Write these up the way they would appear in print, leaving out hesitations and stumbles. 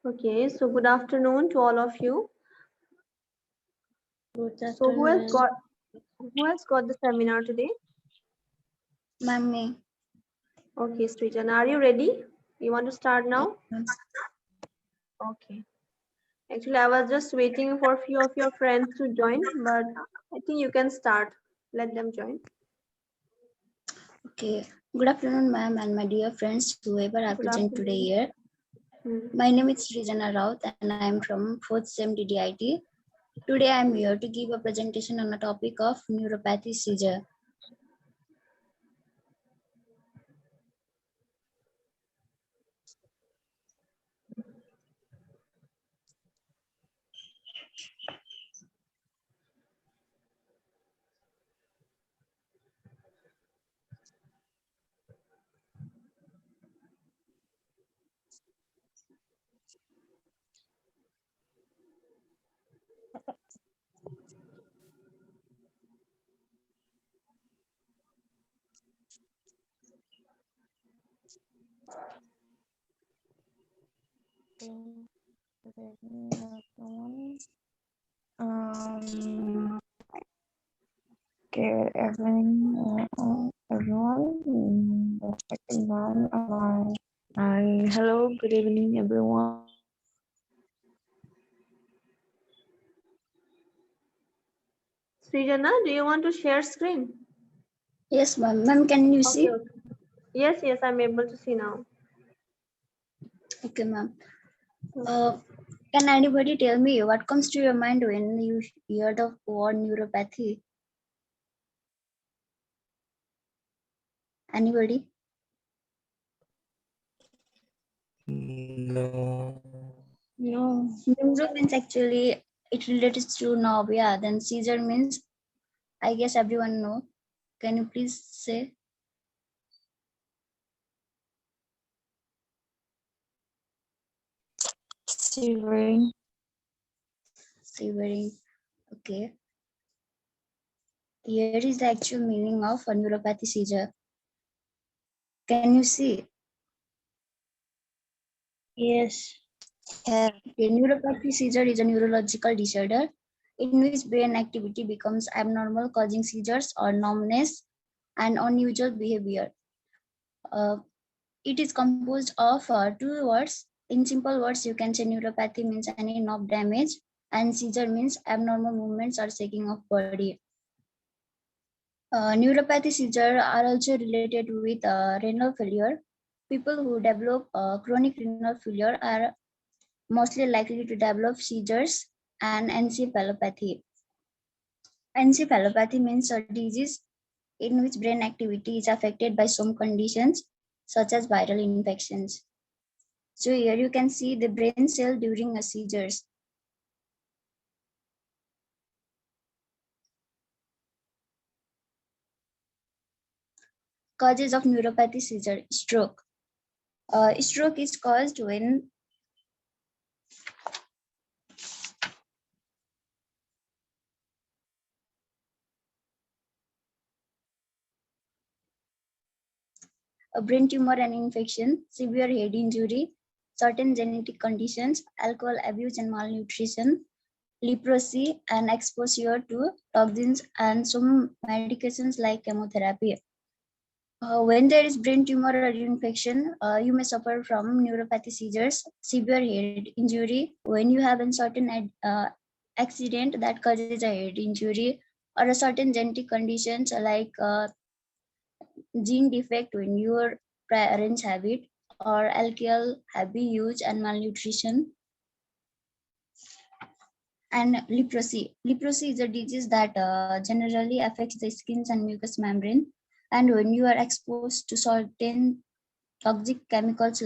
Okay, so good afternoon to all of you. Good So who has afternoon, got the seminar today? Mummy. Okay, Srijan, are you ready? You want to start now? Ma'am. Okay. Actually, I was just waiting for a few of your friends to join, but I think you can start. Let them join. Okay. Good afternoon, ma'am, and my dear friends, whoever are Good present today afternoon. here. Hmm. My name is Srijana Raut, and I am from 4th SEM DDIT. Today, I am here to give a presentation on the topic of neuropathy seizure. Um, Good evening, everyone. Respected ma'am, hello, good evening, everyone. Srijana, do you want to share screen? Yes, ma'am. Ma'am, can you Okay, see? okay. Yes, I'm able to see now. Okay, ma'am. Hmm. Can anybody tell me what comes to your mind when you hear the word neuropathy? Anybody? No. No. Neuro means actually it relates to nausea. Then seizure means I guess everyone know. Can you please say? Shivering. Shivering. Okay. Here is the actual meaning of a neuropathy seizure. Can you see? Yes. A neuropathy seizure is a neurological disorder in which brain activity becomes abnormal, causing seizures or numbness and unusual behavior. Uh, it is composed of two words. In simple words, you can say neuropathy means any nerve damage, and seizure means abnormal movements or shaking of body. Neuropathy seizure are also related with renal failure. People who develop chronic renal failure are mostly likely to develop seizures and encephalopathy. Encephalopathy means a disease in which brain activity is affected by some conditions such as viral infections. So here you can see the brain cell during a seizures. Causes of neuropathy seizure: stroke. Stroke is caused when a brain tumor and infection, severe head injury, certain genetic conditions, alcohol abuse and malnutrition, leprosy, and exposure to toxins and some medications like chemotherapy. When there is brain tumor or infection, you may suffer from neuropathy seizures, severe head injury. When you have a certain accident that causes a head injury, or a certain genetic conditions like gene defect when your parents have it, or alcohol heavy use and malnutrition, and leprosy. Leprosy is a disease that generally affects the skin and mucous membrane. And when you are exposed to certain toxic chemicals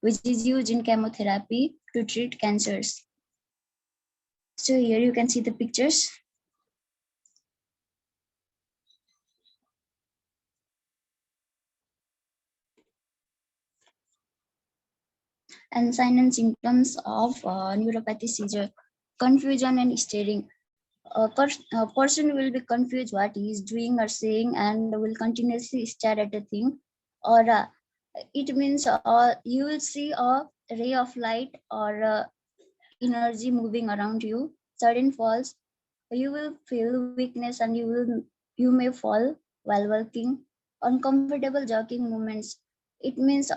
which is used in chemotherapy to treat cancers. So here you can see the pictures. And sign and symptoms of neuropathy seizure: confusion and staring. A person will be confused what he is doing or saying and will continuously stare at a thing, or It means you will see a ray of light or energy moving around you. Sudden falls, you will feel weakness and you may fall while walking. Uncomfortable jogging movements. It means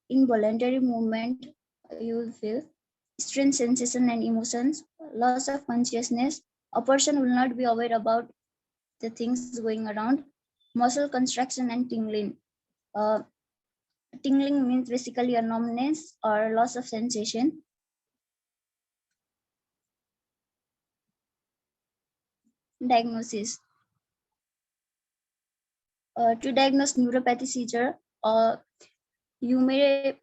involuntary movement you will feel. Strange sensation and emotions. Loss of consciousness. A person will not be aware about the things going around. Muscle contraction and tingling. Uh, Tingling means basically a numbness or loss of sensation. Diagnosis. To diagnose neuropathy seizure, you may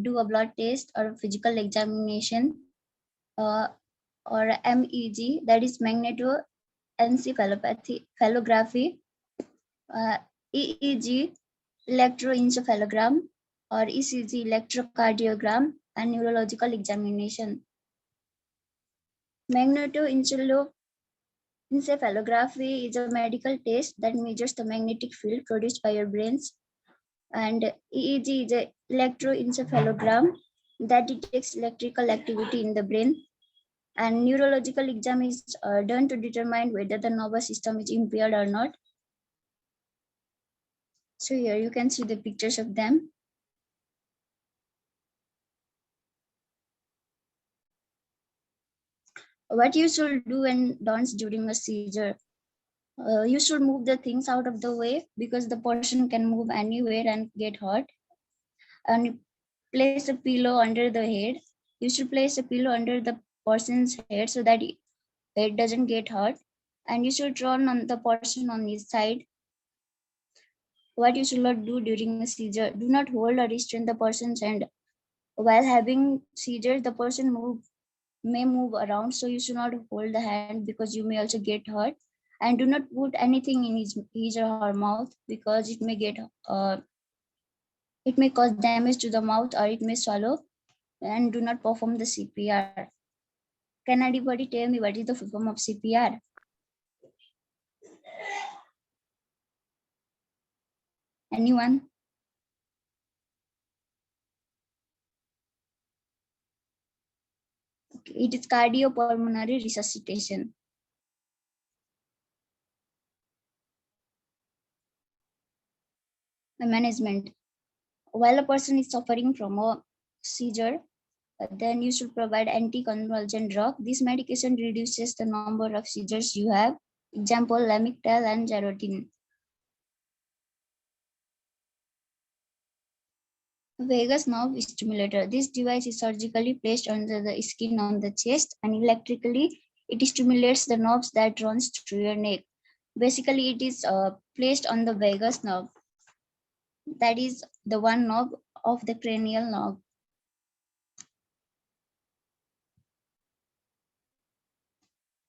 do a blood test or a physical examination, uh, or MEG, that is magnetoencephalography, EEG, electroencephalogram, or ECG, electrocardiogram, and neurological examination. Magnetoencephalography is a medical test that measures the magnetic field produced by your brains, and EEG is an electroencephalogram that detects electrical activity in the brain, and neurological exam is done to determine whether the nervous system is impaired or not. So here you can see the pictures of them. What you should do and don't during a seizure. You should move the things out of the way because the person can move anywhere and get hurt. And place a pillow under the head. You should place a pillow under the person's head so that it doesn't get hurt. And you should turn on the person on his side. What you should not do during a seizure: do not hold or restrain the person's hand. While having seizures, the person may move around, so you should not hold the hand because you may also get hurt. And do not put anything in his or her mouth because it may cause damage to the mouth or it may swallow. And do not perform the CPR. Can anybody tell me what is the full form of CPR? Anyone? Okay, it is cardiopulmonary resuscitation. Management. While a person is suffering from a seizure, then you should provide anticonvulsant drug. This medication reduces the number of seizures you have. Example, Lamictal and Jarotine. Vagus nerve stimulator. This device is surgically placed under the skin on the chest, and electrically it stimulates the nerves that runs through your neck. Basically, it is placed on the vagus nerve. That is the one nerve of the cranial nerve.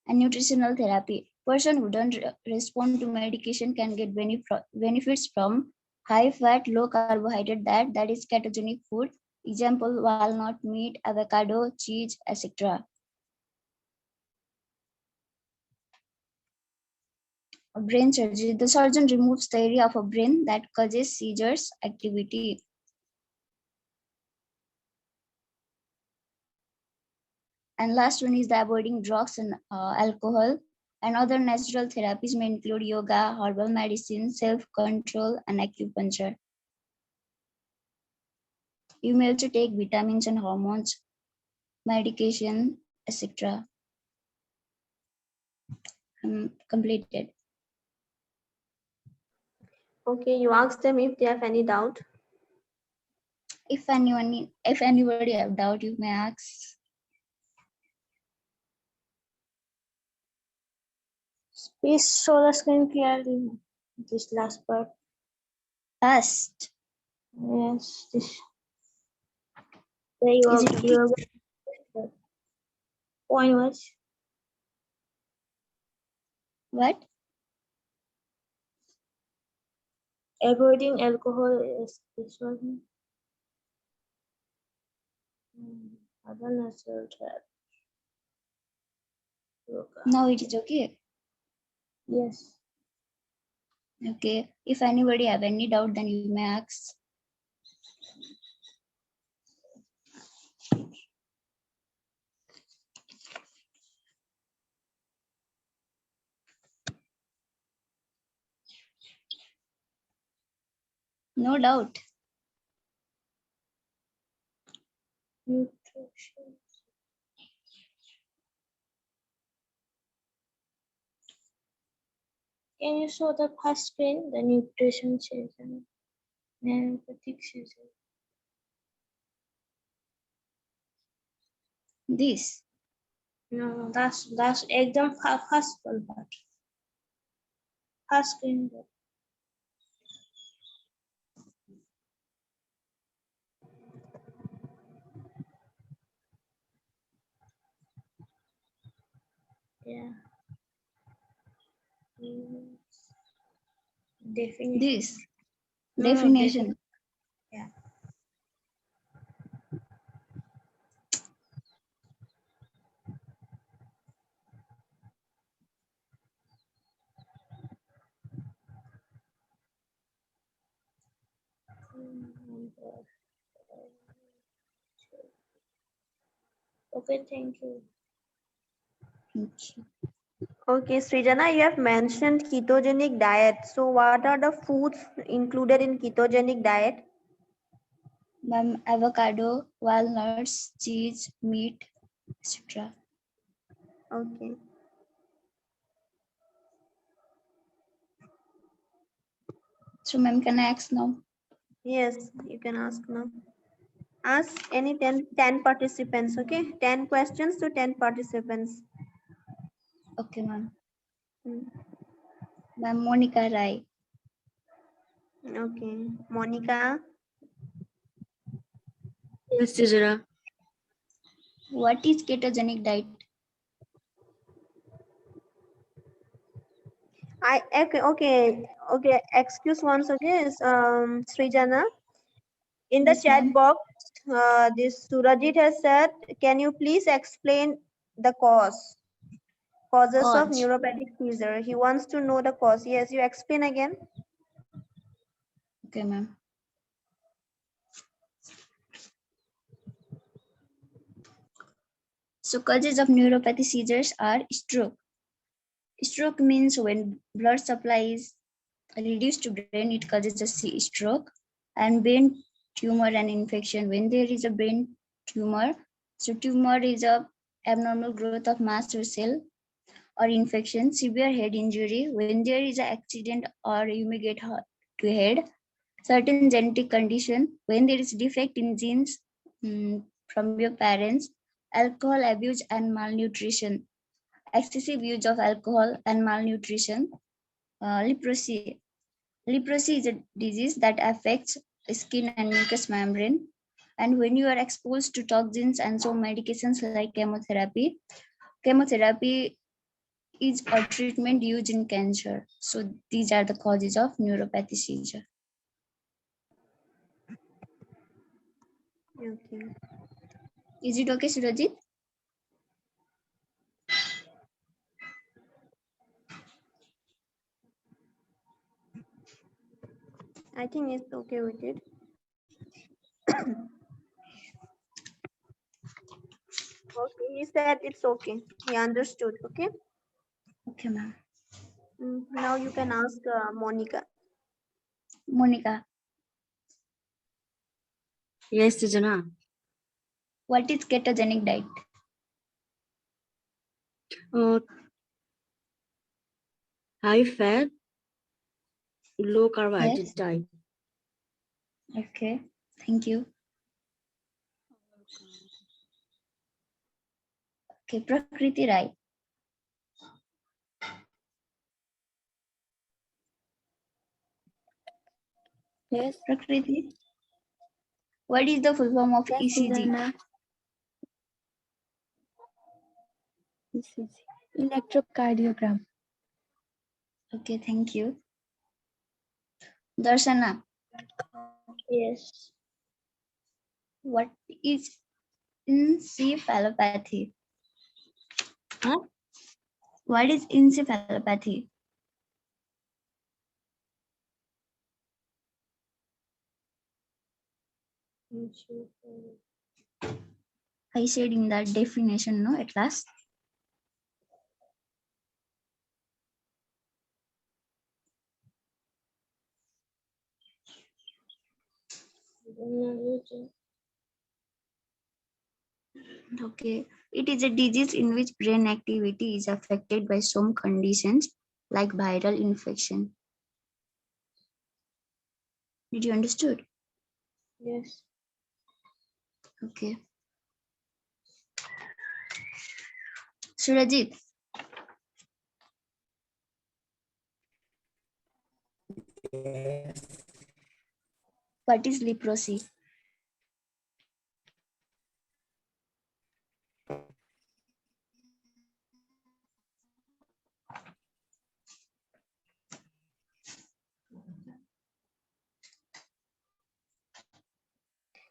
And nutritional therapy. Person who don't respond to medication can get benefits from high fat, low carbohydrate diet, that is ketogenic food. Example, walnut, meat, avocado, cheese, etc. Brain surgery. The surgeon removes the area of a brain that causes seizures activity. And last one is the avoiding drugs and alcohol. And other natural therapies may include yoga, herbal medicine, self-control, and acupuncture. You may also take vitamins and hormones, medication, etc. Completed. Okay, you ask them if they have any doubt. If anybody have doubt, you may ask. Please show the screen clearly. This last part. Last. Yes. This. Is it okay? Point was. What? Avoiding alcohol is this one. Other natural therapy. Yoga. Now it is okay. Yes. Okay. If anybody have any doubt, then you may ask. No doubt. Nutrition. Can you show the first screen, the nutrition season, nanopathic season? This. No, that's exam first one part. First screen. Yeah. Definition. This. No, no, Definition. Yeah. Okay, thank you. Okay. Okay, Srijana, you have mentioned ketogenic diet. So what are the foods included in ketogenic diet? Ma'am, avocado, walnuts, cheese, meat, etc. Okay. So, ma'am, can I ask now? Yes, you can ask now. Ask any 10 participants, okay? 10 questions to 10 participants. Okay, ma'am. Hmm. Ma'am, Monica Rai. Okay. Monica, Yes, teacher. What is ketogenic diet? okay. Excuse once, okay. Srijana, in the Yes, chat ma'am. box, this Surajit has said, can you please explain the causes of Cause. neuropathic seizure? He wants to know the cause. Yes, you explain again. Okay, ma'am. So, causes of neuropathy seizures are stroke. Stroke means when blood supply is reduced to brain, it causes a stroke. And brain tumor and infection. When there is a brain tumor, so tumor is a abnormal growth of mast or cell or infection. Severe head injury, when there is an accident or you may get hurt to head. Certain genetic condition, when there is defect in genes from your parents. Alcohol abuse and malnutrition, excessive use of alcohol and malnutrition. Leprosy. Leprosy is a disease that affects skin and mucous membrane. And when you are exposed to toxins and so medications like chemotherapy, chemotherapy is a treatment used in cancer. So these are the causes of neuropathy seizure. Okay. Is it okay, Surajit? I think it's okay with it. Okay, he said it's okay. He understood. Okay. Okay, ma'am. Now you can ask Monica. Monica, Yes, teacher. what is ketogenic diet? High fat, low carbohydrate Yes. diet. Okay, thank you. Okay, Prakriti Rai. Yes. Prakriti, what is the full form of Yes, ECG? Sujana. ECG. Electrocardiogram. Okay, thank you. Darshana, Yes. what is encephalopathy? Huh? What is encephalopathy? I said in that definition, no, at last. Okay. It is a disease in which brain activity is affected by some conditions like viral infection. Did you understood? Yes. Okay. Surajit. What is leprosy?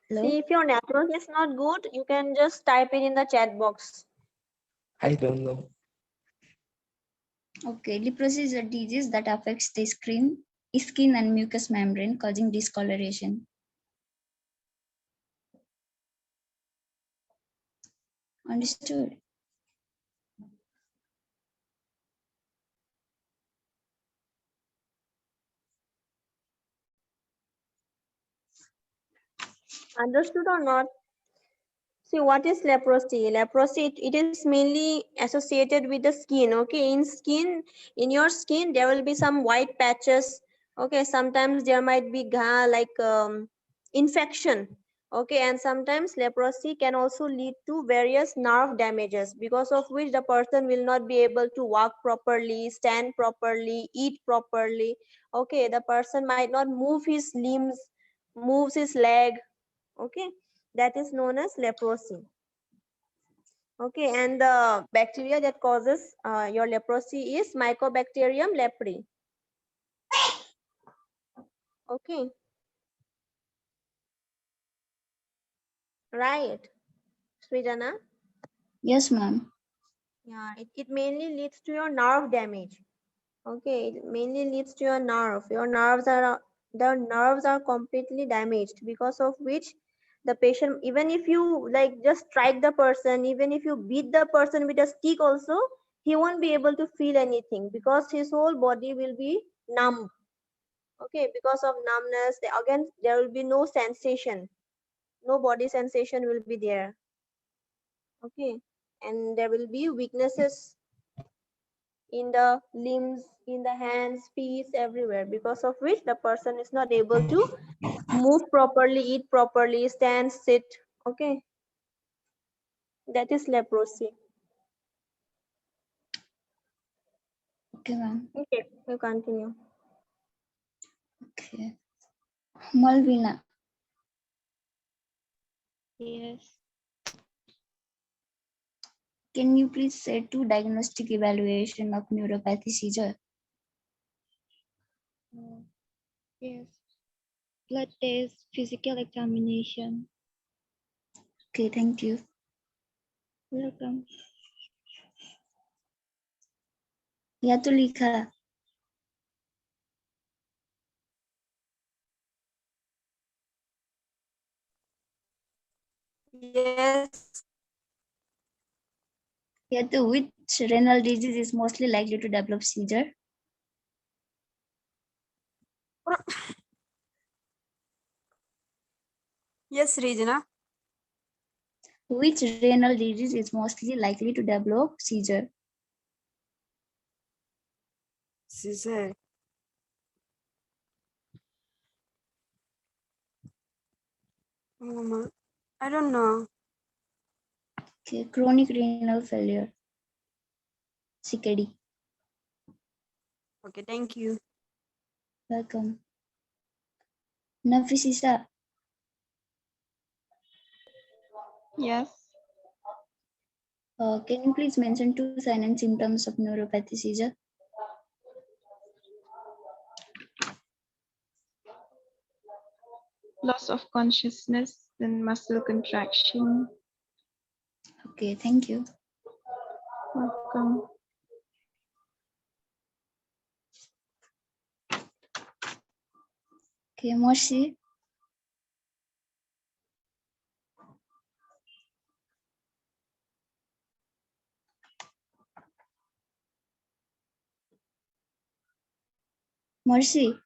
Hello? See, if your network is not good, you can just type it in the chat box. I don't know. Okay, leprosy is a disease that affects the skin and mucous membrane, causing discoloration. Understood? Understood or not? See, what is leprosy? Leprosy, it is mainly associated with the skin. Okay, in your skin, there will be some white patches. Okay, sometimes there might be infection. Okay, and sometimes leprosy can also lead to various nerve damages, because of which the person will not be able to walk properly, stand properly, eat properly. Okay, the person might not move his limbs, moves his leg. Okay, that is known as leprosy. Okay, and the bacteria that causes your leprosy is Mycobacterium leprae. Okay, right, Srijana? Yes, ma'am. Yeah, it mainly leads to your nerve damage. Okay, it mainly leads to your nerve. The nerves are completely damaged, because of which the patient, even if you like just strike the person, even if you beat the person with a stick also, he won't be able to feel anything, because his whole body will be numb. Okay, because of numbness, again there will be no sensation, no body sensation will be there. Okay, and there will be weaknesses in the limbs, in the hands, feet, everywhere, because of which the person is not able to move properly, eat properly, stand, sit. Okay, that is leprosy. Okay, ma'am. Okay, you continue. Okay. Malvina, Yes. can you please say two diagnostic evaluation of neuropathy seizure? Yes. Blood test, physical examination. Okay, thank you. Welcome. या तो लिखा Yes. या तो which renal disease is mostly likely to develop seizure? Yes, Regina. Which renal disease is mostly likely to develop seizure? Caesar. I don't know. Okay, chronic renal failure. CKD. Okay, thank you. Welcome. Nafisisa, Yes. can you please mention two signs and symptoms of neuropathy seizure? Loss of consciousness and muscle contraction. Okay, thank you. Welcome. Okay, Mercy. Mercy.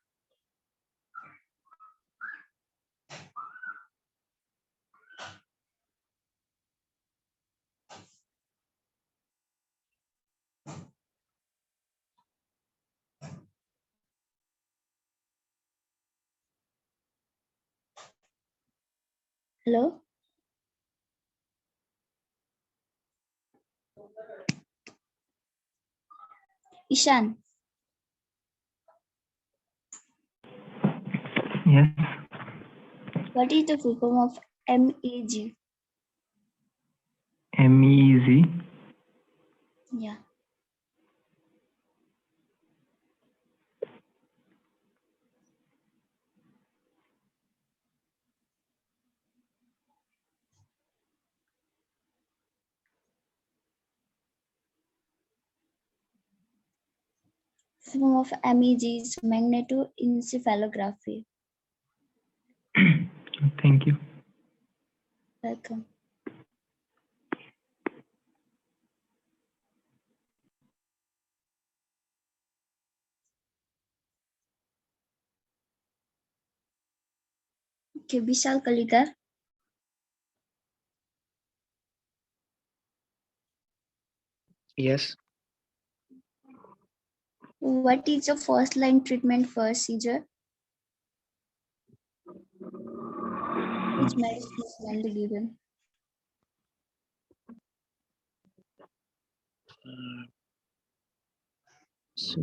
Hello? Ishan, Yes, what is the full form of MEG? MEZ. Yeah. Form of MEG is magnetoencephalography. Thank you. Welcome. Okay, Vishal Kalita. Yes. What is the first line treatment for seizure? Which medicine is mainly given? So,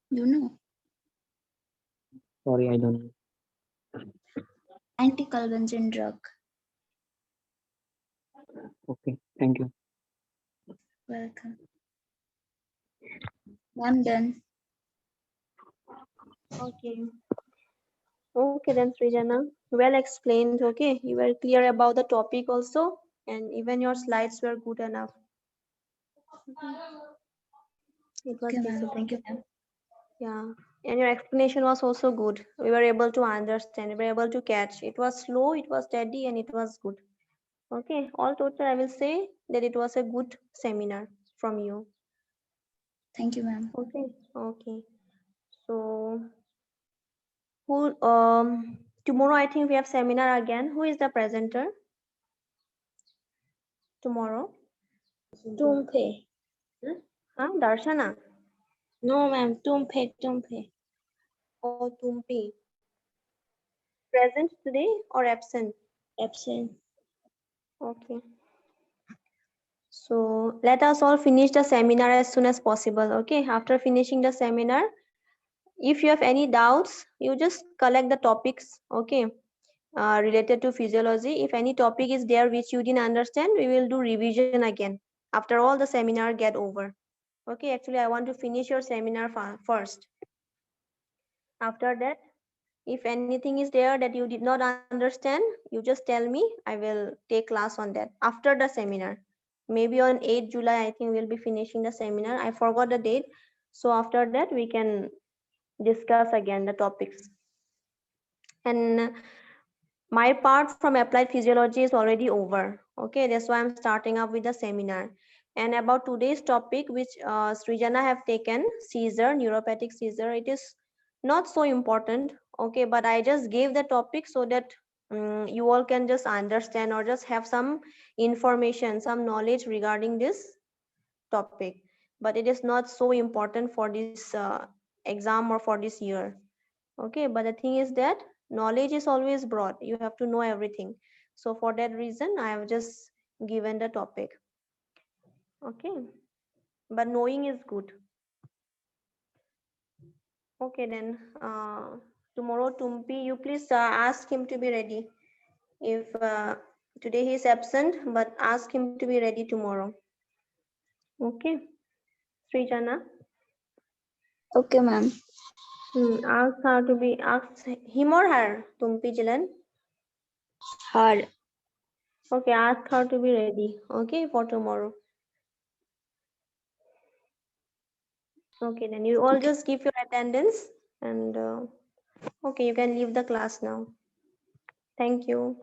You know, sorry, I don't know. anticonvulsant drug. Okay, thank you. Welcome. I'm done. Okay. Okay then, Srijana. Well explained. Okay, you were clear about the topic also, and even your slides were good enough. It was Okay, ma'am. visible. Thank you, ma'am. Yeah, and your explanation was also good. We were able to understand, we were able to catch. It was slow, it was steady, and it was good. Okay, all total, I will say that it was a good seminar from you. Thank you, ma'am. Okay, okay. So, who tomorrow I think we have seminar again. Who is the presenter tomorrow? Tumpe. Huh? Darshana No, ma'am. Tumpe. or Tumpi? Present today or absent? Absent. Okay. So let us all finish the seminar as soon as possible. Okay. After finishing the seminar, if you have any doubts, you just collect the topics. Okay. Related to physiology. If any topic is there which you didn't understand, we will do revision again after all the seminar get over. Okay. Actually, I want to finish your seminar first. After that, if anything is there that you did not understand, you just tell me. I will take class on that after the seminar. Maybe on 8 July, I think we'll be finishing the seminar. I forgot the date. So after that, we can discuss again the topics. And my part from applied physiology is already over. Okay, that's why I'm starting up with the seminar. And about today's topic, which Srijana have taken, seizure, neuropathic seizure, it is not so important. Okay, but I just gave the topic so that you all can just understand or just have some information, some knowledge regarding this topic. But it is not so important for this exam or for this year. Okay, but the thing is that knowledge is always broad. You have to know everything. So for that reason, I have just given the topic. Okay, but knowing is good. Okay, then tomorrow, Tumpi, you please ask him to be ready. If today he is absent, but ask him to be ready tomorrow. Okay, Srijana. Okay, ma'am. Ask her to be, ask him or her, Tumpi Jilan. Hard. Okay, ask her to be ready. Okay, for tomorrow. Okay, then you all just give your attendance and okay, you can leave the class now. Thank you.